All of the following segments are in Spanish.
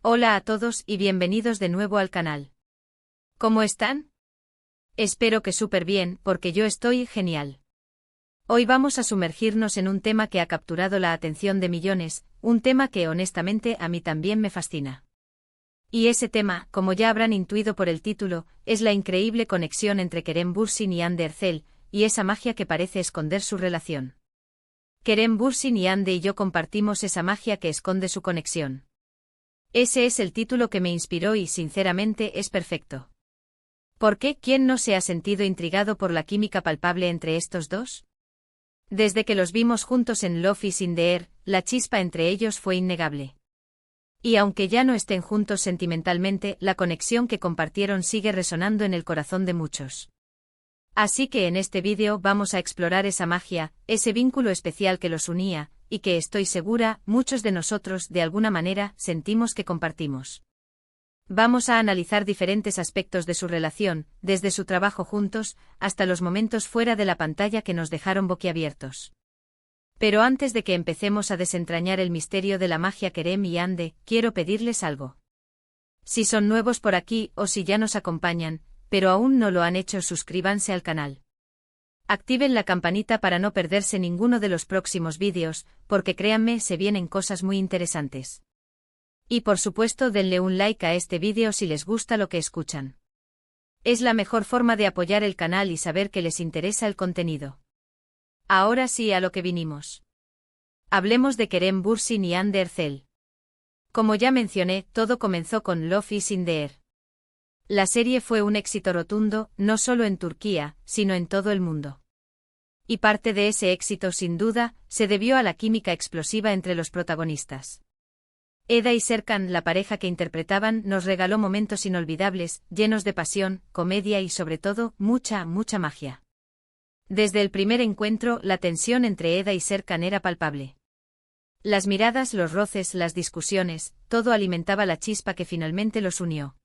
Hola a todos y bienvenidos de nuevo al canal. ¿Cómo están? Espero que súper bien, porque yo estoy genial. Hoy vamos a sumergirnos en un tema que ha capturado la atención de millones, un tema que honestamente a mí también me fascina. Y ese tema, como ya habrán intuido por el título, es la increíble conexión entre Kerem Bürsin y Hande Erçel, y esa magia que parece esconder su relación. Kerem Bürsin y Hande y yo compartimos esa magia que esconde su conexión. Ese es el título que me inspiró y sinceramente es perfecto. ¿Por qué? ¿Quién no se ha sentido intrigado por la química palpable entre estos dos? Desde que los vimos juntos en Love is in the Air, la chispa entre ellos fue innegable. Y aunque ya no estén juntos sentimentalmente, la conexión que compartieron sigue resonando en el corazón de muchos. Así que en este vídeo vamos a explorar esa magia, ese vínculo especial que los unía, y que estoy segura, muchos de nosotros de alguna manera sentimos que compartimos. Vamos a analizar diferentes aspectos de su relación, desde su trabajo juntos, hasta los momentos fuera de la pantalla que nos dejaron boquiabiertos. Pero antes de que empecemos a desentrañar el misterio de la magia Kerem y Hande, quiero pedirles algo. Si son nuevos por aquí o si ya nos acompañan, pero aún no lo han hecho, suscríbanse al canal. Activen la campanita para no perderse ninguno de los próximos vídeos, porque créanme, se vienen cosas muy interesantes. Y por supuesto denle un like a este vídeo si les gusta lo que escuchan. Es la mejor forma de apoyar el canal y saber que les interesa el contenido. Ahora sí a lo que vinimos. Hablemos de Kerem Bürsin y Hande Erçel. Como ya mencioné, todo comenzó con Love is in the Air. La serie fue un éxito rotundo, no solo en Turquía, sino en todo el mundo. Y parte de ese éxito, sin duda, se debió a la química explosiva entre los protagonistas. Eda y Serkan, la pareja que interpretaban, nos regaló momentos inolvidables, llenos de pasión, comedia y sobre todo, mucha magia. Desde el primer encuentro, la tensión entre Eda y Serkan era palpable. Las miradas, los roces, las discusiones, todo alimentaba la chispa que finalmente los unió.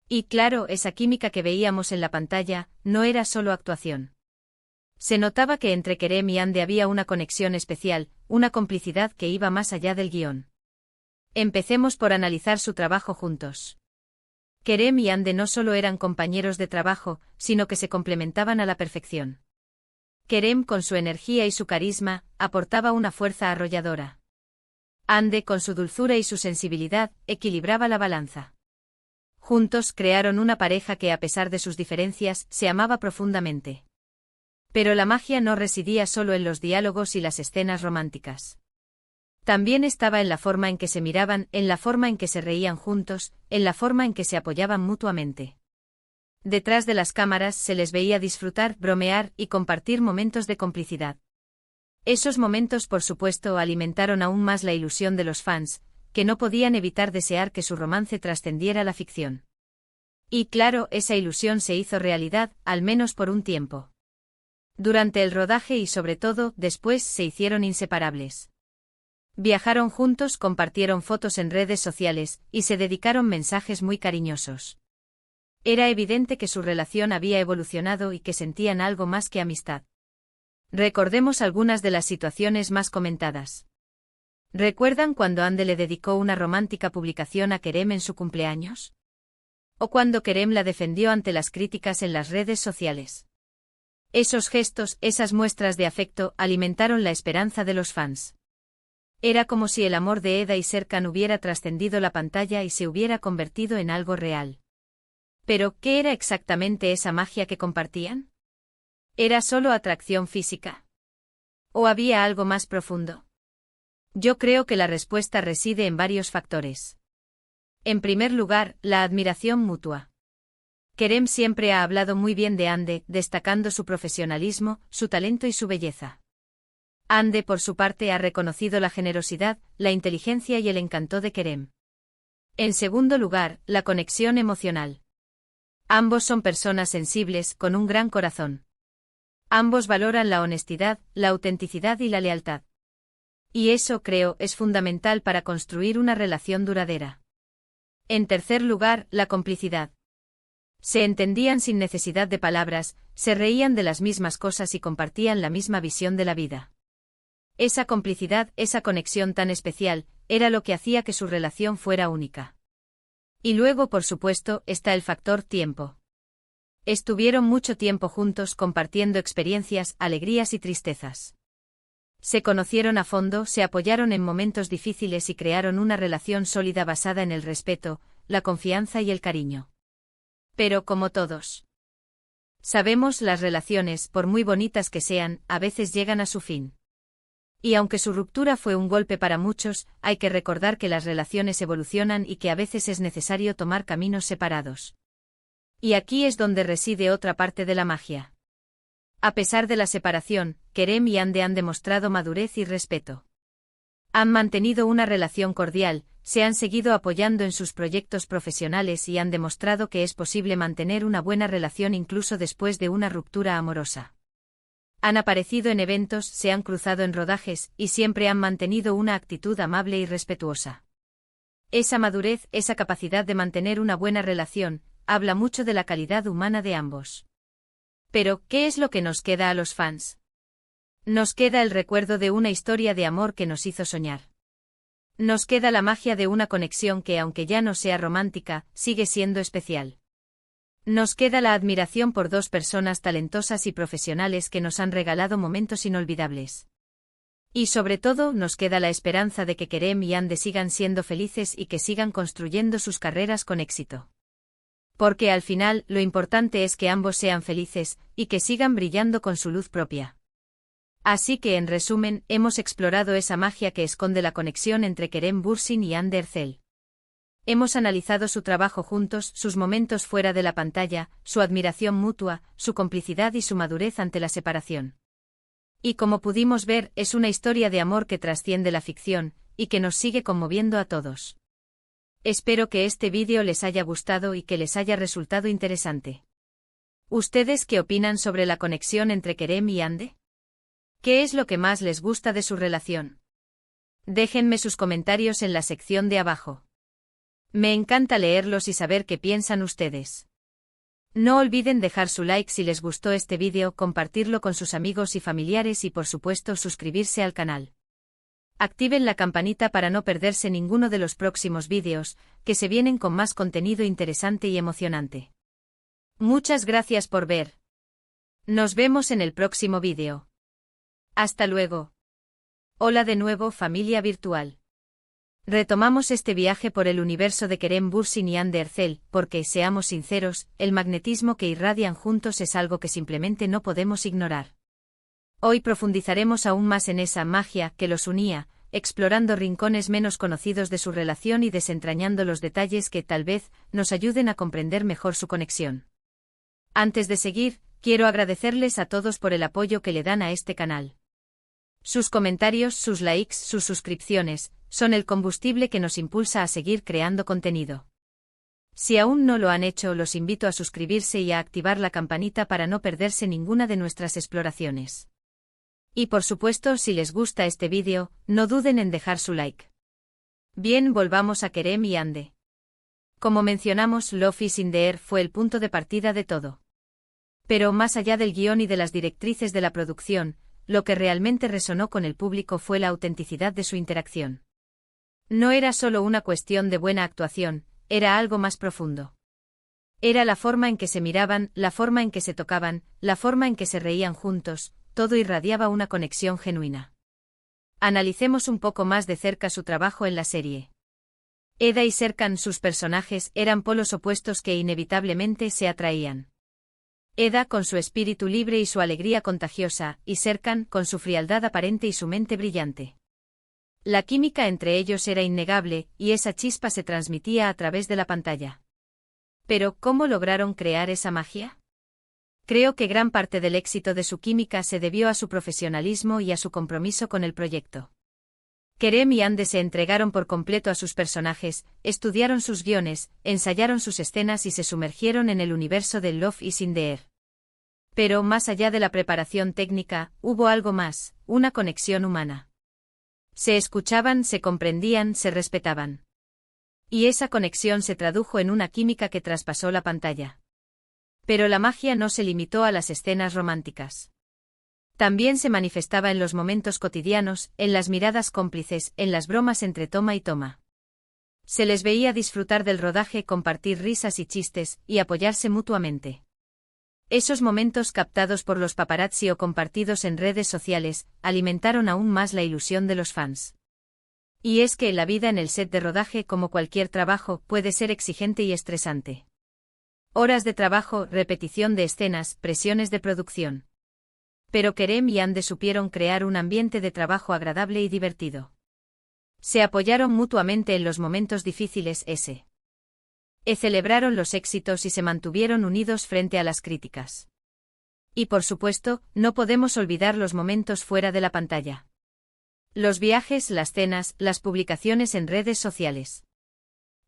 Y claro, esa química que veíamos en la pantalla, no era solo actuación. Se notaba que entre Kerem y Hande había una conexión especial, una complicidad que iba más allá del guión. Empecemos por analizar su trabajo juntos. Kerem y Hande no solo eran compañeros de trabajo, sino que se complementaban a la perfección. Kerem, con su energía y su carisma, aportaba una fuerza arrolladora. Hande, con su dulzura y su sensibilidad, equilibraba la balanza. Juntos crearon una pareja que, a pesar de sus diferencias, se amaba profundamente. Pero la magia no residía solo en los diálogos y las escenas románticas. También estaba en la forma en que se miraban, en la forma en que se reían juntos, en la forma en que se apoyaban mutuamente. Detrás de las cámaras se les veía disfrutar, bromear y compartir momentos de complicidad. Esos momentos, por supuesto, alimentaron aún más la ilusión de los fans, que no podían evitar desear que su romance trascendiera la ficción. Y claro, esa ilusión se hizo realidad, al menos por un tiempo. Durante el rodaje y sobre todo, después se hicieron inseparables. Viajaron juntos, compartieron fotos en redes sociales, y se dedicaron mensajes muy cariñosos. Era evidente que su relación había evolucionado y que sentían algo más que amistad. Recordemos algunas de las situaciones más comentadas. ¿Recuerdan cuando Hande le dedicó una romántica publicación a Kerem en su cumpleaños? ¿O cuando Kerem la defendió ante las críticas en las redes sociales? Esos gestos, esas muestras de afecto, alimentaron la esperanza de los fans. Era como si el amor de Eda y Serkan hubiera trascendido la pantalla y se hubiera convertido en algo real. Pero, ¿qué era exactamente esa magia que compartían? ¿Era solo atracción física? ¿O había algo más profundo? Yo creo que la respuesta reside en varios factores. En primer lugar, la admiración mutua. Kerem siempre ha hablado muy bien de Hande, destacando su profesionalismo, su talento y su belleza. Hande, por su parte, ha reconocido la generosidad, la inteligencia y el encanto de Kerem. En segundo lugar, la conexión emocional. Ambos son personas sensibles, con un gran corazón. Ambos valoran la honestidad, la autenticidad y la lealtad. Y eso, creo, es fundamental para construir una relación duradera. En tercer lugar, la complicidad. Se entendían sin necesidad de palabras, se reían de las mismas cosas y compartían la misma visión de la vida. Esa complicidad, esa conexión tan especial, era lo que hacía que su relación fuera única. Y luego, por supuesto, está el factor tiempo. Estuvieron mucho tiempo juntos compartiendo experiencias, alegrías y tristezas. Se conocieron a fondo, se apoyaron en momentos difíciles y crearon una relación sólida basada en el respeto, la confianza y el cariño. Pero como todos sabemos, las relaciones, por muy bonitas que sean, a veces llegan a su fin. Y aunque su ruptura fue un golpe para muchos, hay que recordar que las relaciones evolucionan y que a veces es necesario tomar caminos separados. Y aquí es donde reside otra parte de la magia. A pesar de la separación, Kerem y Hande han demostrado madurez y respeto. Han mantenido una relación cordial, se han seguido apoyando en sus proyectos profesionales y han demostrado que es posible mantener una buena relación incluso después de una ruptura amorosa. Han aparecido en eventos, se han cruzado en rodajes, y siempre han mantenido una actitud amable y respetuosa. Esa madurez, esa capacidad de mantener una buena relación, habla mucho de la calidad humana de ambos. Pero, ¿qué es lo que nos queda a los fans? Nos queda el recuerdo de una historia de amor que nos hizo soñar. Nos queda la magia de una conexión que, aunque ya no sea romántica, sigue siendo especial. Nos queda la admiración por dos personas talentosas y profesionales que nos han regalado momentos inolvidables. Y sobre todo, nos queda la esperanza de que Kerem y Hande sigan siendo felices y que sigan construyendo sus carreras con éxito. Porque al final, lo importante es que ambos sean felices, y que sigan brillando con su luz propia. Así que, en resumen, hemos explorado esa magia que esconde la conexión entre Kerem Bürsin y Hande Erçel. Hemos analizado su trabajo juntos, sus momentos fuera de la pantalla, su admiración mutua, su complicidad y su madurez ante la separación. Y como pudimos ver, es una historia de amor que trasciende la ficción, y que nos sigue conmoviendo a todos. Espero que este vídeo les haya gustado y que les haya resultado interesante. ¿Ustedes qué opinan sobre la conexión entre Kerem y Hande? ¿Qué es lo que más les gusta de su relación? Déjenme sus comentarios en la sección de abajo. Me encanta leerlos y saber qué piensan ustedes. No olviden dejar su like si les gustó este vídeo, compartirlo con sus amigos y familiares y por supuesto suscribirse al canal. Activen la campanita para no perderse ninguno de los próximos vídeos, que se vienen con más contenido interesante y emocionante. Muchas gracias por ver. Nos vemos en el próximo vídeo. Hasta luego. Hola de nuevo, familia virtual. Retomamos este viaje por el universo de Kerem Bürsin y Hande Erçel, porque, seamos sinceros, el magnetismo que irradian juntos es algo que simplemente no podemos ignorar. Hoy profundizaremos aún más en esa magia que los unía, explorando rincones menos conocidos de su relación y desentrañando los detalles que tal vez nos ayuden a comprender mejor su conexión. Antes de seguir, quiero agradecerles a todos por el apoyo que le dan a este canal. Sus comentarios, sus likes, sus suscripciones, son el combustible que nos impulsa a seguir creando contenido. Si aún no lo han hecho, los invito a suscribirse y a activar la campanita para no perderse ninguna de nuestras exploraciones. Y por supuesto, si les gusta este vídeo, no duden en dejar su like. Bien, volvamos a Kerem y Hande. Como mencionamos, Love is in the Air fue el punto de partida de todo. Pero más allá del guión y de las directrices de la producción, lo que realmente resonó con el público fue la autenticidad de su interacción. No era solo una cuestión de buena actuación, era algo más profundo. Era la forma en que se miraban, la forma en que se tocaban, la forma en que se reían juntos, todo irradiaba una conexión genuina. Analicemos un poco más de cerca su trabajo en la serie. Eda y Serkan, sus personajes, eran polos opuestos que inevitablemente se atraían. Eda con su espíritu libre y su alegría contagiosa, y Serkan con su frialdad aparente y su mente brillante. La química entre ellos era innegable, y esa chispa se transmitía a través de la pantalla. Pero, ¿cómo lograron crear esa magia? Creo que gran parte del éxito de su química se debió a su profesionalismo y a su compromiso con el proyecto. Kerem y Hande se entregaron por completo a sus personajes, estudiaron sus guiones, ensayaron sus escenas y se sumergieron en el universo de Love is in the Air. Pero más allá de la preparación técnica, hubo algo más, una conexión humana. Se escuchaban, se comprendían, se respetaban. Y esa conexión se tradujo en una química que traspasó la pantalla. Pero la magia no se limitó a las escenas románticas. También se manifestaba en los momentos cotidianos, en las miradas cómplices, en las bromas entre toma y toma. Se les veía disfrutar del rodaje, compartir risas y chistes, y apoyarse mutuamente. Esos momentos captados por los paparazzi o compartidos en redes sociales, alimentaron aún más la ilusión de los fans. Y es que la vida en el set de rodaje, como cualquier trabajo, puede ser exigente y estresante. Horas de trabajo, repetición de escenas, presiones de producción. Pero Kerem y Hande supieron crear un ambiente de trabajo agradable y divertido. Se apoyaron mutuamente en los momentos difíciles celebraron los éxitos y se mantuvieron unidos frente a las críticas. Y por supuesto, no podemos olvidar los momentos fuera de la pantalla. Los viajes, las cenas, las publicaciones en redes sociales.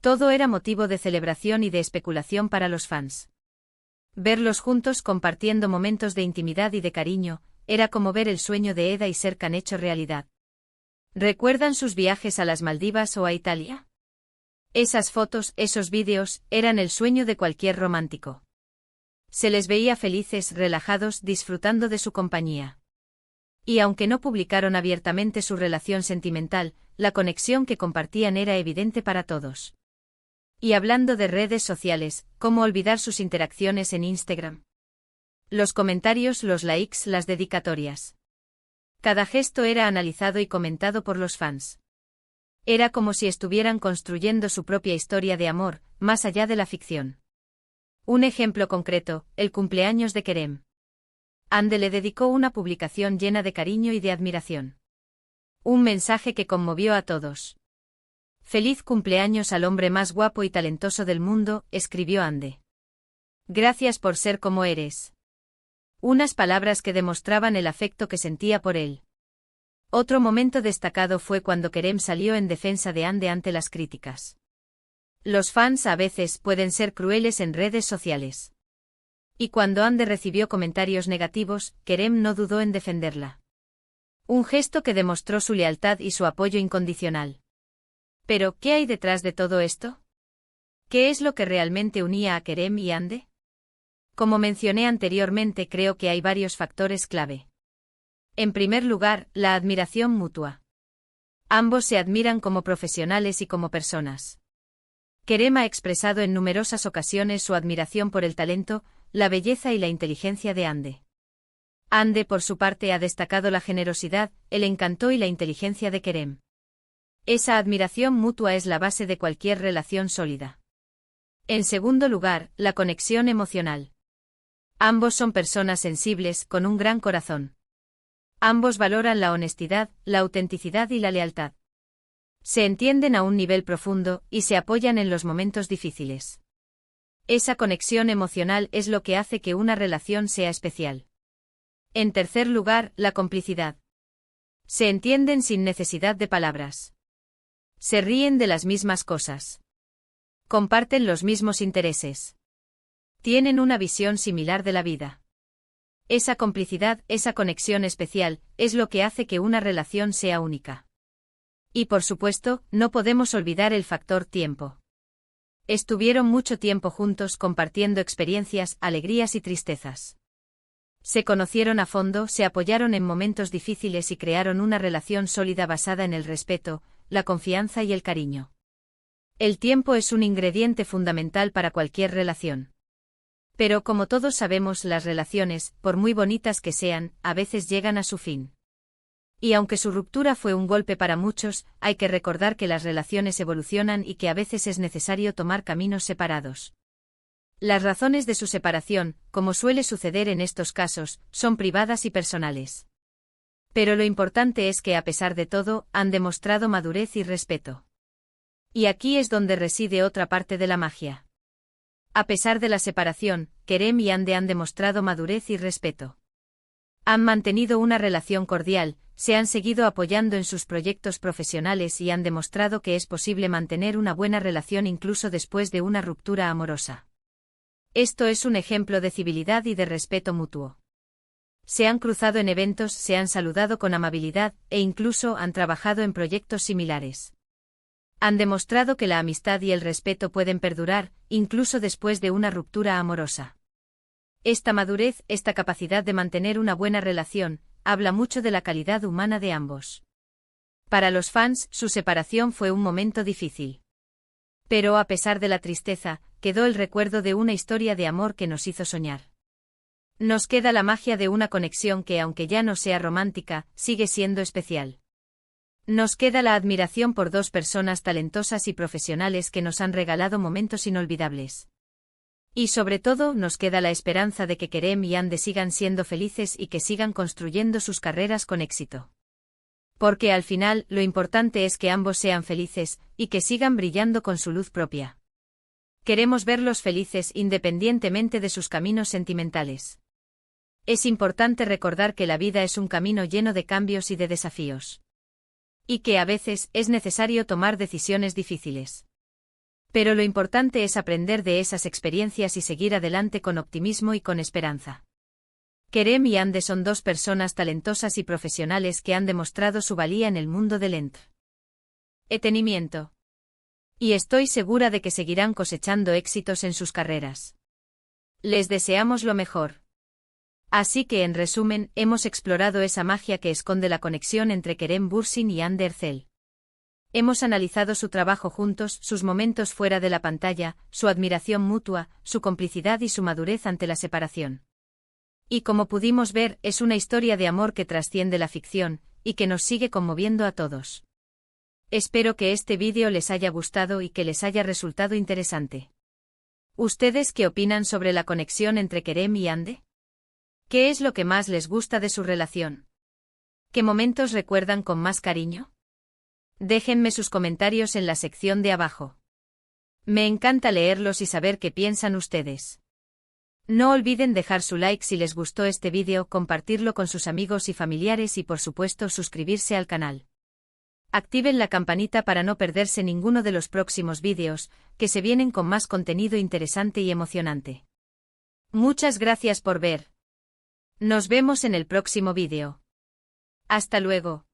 Todo era motivo de celebración y de especulación para los fans. Verlos juntos compartiendo momentos de intimidad y de cariño, era como ver el sueño de Eda y Serkan hecho realidad. ¿Recuerdan sus viajes a las Maldivas o a Italia? Esas fotos, esos vídeos, eran el sueño de cualquier romántico. Se les veía felices, relajados, disfrutando de su compañía. Y aunque no publicaron abiertamente su relación sentimental, la conexión que compartían era evidente para todos. Y hablando de redes sociales, ¿cómo olvidar sus interacciones en Instagram? Los comentarios, los likes, las dedicatorias. Cada gesto era analizado y comentado por los fans. Era como si estuvieran construyendo su propia historia de amor, más allá de la ficción. Un ejemplo concreto, el cumpleaños de Kerem. Hande le dedicó una publicación llena de cariño y de admiración. Un mensaje que conmovió a todos. «Feliz cumpleaños al hombre más guapo y talentoso del mundo», escribió Hande. «Gracias por ser como eres». Unas palabras que demostraban el afecto que sentía por él. Otro momento destacado fue cuando Kerem salió en defensa de Hande ante las críticas. Los fans a veces pueden ser crueles en redes sociales. Y cuando Hande recibió comentarios negativos, Kerem no dudó en defenderla. Un gesto que demostró su lealtad y su apoyo incondicional. Pero, ¿qué hay detrás de todo esto? ¿Qué es lo que realmente unía a Kerem y Hande? Como mencioné anteriormente, creo que hay varios factores clave. En primer lugar, la admiración mutua. Ambos se admiran como profesionales y como personas. Kerem ha expresado en numerosas ocasiones su admiración por el talento, la belleza y la inteligencia de Hande. Hande, por su parte, ha destacado la generosidad, el encanto y la inteligencia de Kerem. Esa admiración mutua es la base de cualquier relación sólida. En segundo lugar, la conexión emocional. Ambos son personas sensibles, con un gran corazón. Ambos valoran la honestidad, la autenticidad y la lealtad. Se entienden a un nivel profundo, y se apoyan en los momentos difíciles. Esa conexión emocional es lo que hace que una relación sea especial. En tercer lugar, la complicidad. Se entienden sin necesidad de palabras. Se ríen de las mismas cosas. Comparten los mismos intereses. Tienen una visión similar de la vida. Esa complicidad, esa conexión especial, es lo que hace que una relación sea única. Y por supuesto, no podemos olvidar el factor tiempo. Estuvieron mucho tiempo juntos compartiendo experiencias, alegrías y tristezas. Se conocieron a fondo, se apoyaron en momentos difíciles y crearon una relación sólida basada en el respeto, la confianza y el cariño. El tiempo es un ingrediente fundamental para cualquier relación. Pero como todos sabemos, las relaciones, por muy bonitas que sean, a veces llegan a su fin. Y aunque su ruptura fue un golpe para muchos, hay que recordar que las relaciones evolucionan y que a veces es necesario tomar caminos separados. Las razones de su separación, como suele suceder en estos casos, son privadas y personales. Pero lo importante es que a pesar de todo, han demostrado madurez y respeto. Y aquí es donde reside otra parte de la magia. A pesar de la separación, Kerem y Hande han demostrado madurez y respeto. Han mantenido una relación cordial, se han seguido apoyando en sus proyectos profesionales y han demostrado que es posible mantener una buena relación incluso después de una ruptura amorosa. Esto es un ejemplo de civilidad y de respeto mutuo. Se han cruzado en eventos, se han saludado con amabilidad, e incluso han trabajado en proyectos similares. Han demostrado que la amistad y el respeto pueden perdurar, incluso después de una ruptura amorosa. Esta madurez, esta capacidad de mantener una buena relación, habla mucho de la calidad humana de ambos. Para los fans, su separación fue un momento difícil. Pero a pesar de la tristeza, quedó el recuerdo de una historia de amor que nos hizo soñar. Nos queda la magia de una conexión que, aunque ya no sea romántica, sigue siendo especial. Nos queda la admiración por dos personas talentosas y profesionales que nos han regalado momentos inolvidables. Y sobre todo, nos queda la esperanza de que Kerem y Yandhi sigan siendo felices y que sigan construyendo sus carreras con éxito. Porque al final, lo importante es que ambos sean felices, y que sigan brillando con su luz propia. Queremos verlos felices independientemente de sus caminos sentimentales. Es importante recordar que la vida es un camino lleno de cambios y de desafíos. Y que a veces es necesario tomar decisiones difíciles. Pero lo importante es aprender de esas experiencias y seguir adelante con optimismo y con esperanza. Kerem y Yandhi son dos personas talentosas y profesionales que han demostrado su valía en el mundo del entretenimiento. Y estoy segura de que seguirán cosechando éxitos en sus carreras. Les deseamos lo mejor. Así que, en resumen, hemos explorado esa magia que esconde la conexión entre Kerem Bürsin y Hande Erçel. Hemos analizado su trabajo juntos, sus momentos fuera de la pantalla, su admiración mutua, su complicidad y su madurez ante la separación. Y como pudimos ver, es una historia de amor que trasciende la ficción, y que nos sigue conmoviendo a todos. Espero que este vídeo les haya gustado y que les haya resultado interesante. ¿Ustedes qué opinan sobre la conexión entre Kerem y Yandhi? ¿Qué es lo que más les gusta de su relación? ¿Qué momentos recuerdan con más cariño? Déjenme sus comentarios en la sección de abajo. Me encanta leerlos y saber qué piensan ustedes. No olviden dejar su like si les gustó este vídeo, compartirlo con sus amigos y familiares y por supuesto suscribirse al canal. Activen la campanita para no perderse ninguno de los próximos vídeos, que se vienen con más contenido interesante y emocionante. Muchas gracias por ver. Nos vemos en el próximo vídeo. Hasta luego.